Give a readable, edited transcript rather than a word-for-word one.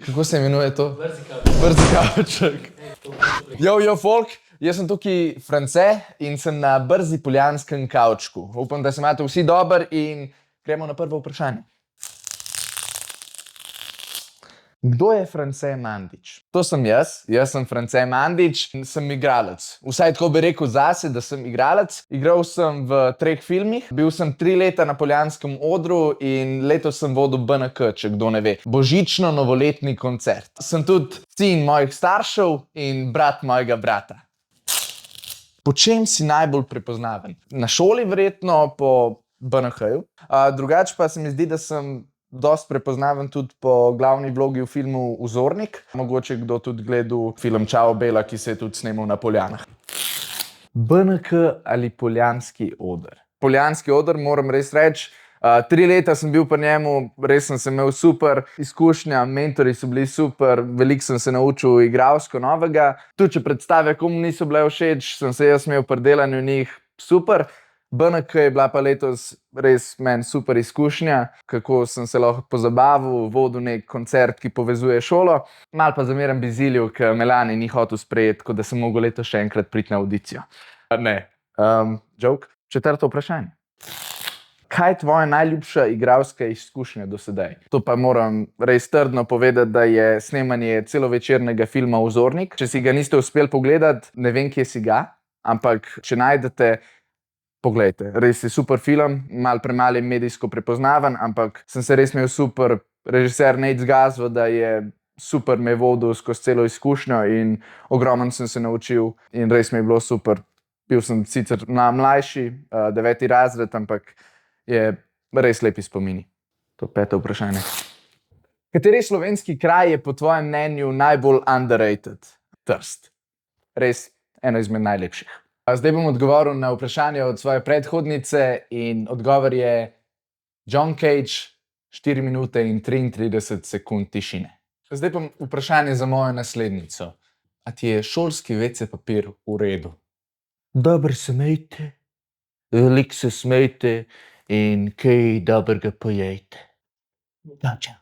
Kako se imenuje to? Brzi kavček. Yo, folk, jaz sem tukaj France in sem na brzi poljanskem kavčku. Upam, da se imate vsi dobro in gremo na prvo vprašanje. Kdo je France Mandić? To sem jaz sem France Mandić in sem igralec. Vsaj tako bi rekel zase, da sem igralec. Igral sem v 3 filmih, bil sem 3 leta na poljanskem odru in letos sem vodil BNK, če kdo ne ve. Božično-novoletni koncert. Sem tudi sin mojih staršev in brat mojega brata. Po čem si najbolj prepoznaven? Na šoli verjetno po BNK-ju. Drugače pa se mi zdi, da sem dosti prepoznaven tudi po glavni vlogi v filmu Vzornik. Mogoče kdo tudi gledal film Čao Bela, ki se je tudi snemal na Poljanah. BNK ali poljanski oder? Poljanski oder, moram res reči. 3 leta sem bil pri njemu, res sem se imel super izkušnja, mentorji so bili super, veliko sem se naučil igralsko novega. Tudi če predstave komu niso bile všeč, sem se jaz imel pri delanju njih super. BNK je bila pa letos res meni super izkušnja, kako sem se lahko pozabavil, vodil nek koncert, ki povezuje šolo. Malo pa zmeraj bi zilil, ker me lani ni hotel sprejeti, tako da sem mogel letos še enkrat priti na avdicijo. Ne. Joke. 4. vprašanje. Kaj je tvoja najljubša igralska izkušnja do sedaj? To pa moram res trdno povedati, da je snemanje celovečernega filma Vzornik. Če si ga niste uspeli pogledati, ne vem, kje si ga, ampak če najdete, poglejte, res je super film, malo premalo je medijsko prepoznaven, ampak sem se res imel super. Režiser Nejc Gazvo, da je super me vodil skozi celo izkušnjo in ogromno sem se naučil in res mi je bilo super. Bil sem sicer mlajši, 9. razred, ampak je res lepi spomini. To je 5. vprašanje. Kateri slovenski kraj je po tvojem mnenju najbolj underrated? Trst. Res eno izmed najlepših. Zdaj bom odgovoril na vprašanje od svoje predhodnice in odgovor je John Cage, 4 minute in 33 sekund tišine. Zdaj pa vprašanje za mojo naslednico. A ti je šolski WC papir v redu? Dobro se mejte, veliko se smejte in kaj dobrega pojejte. Čau, čau.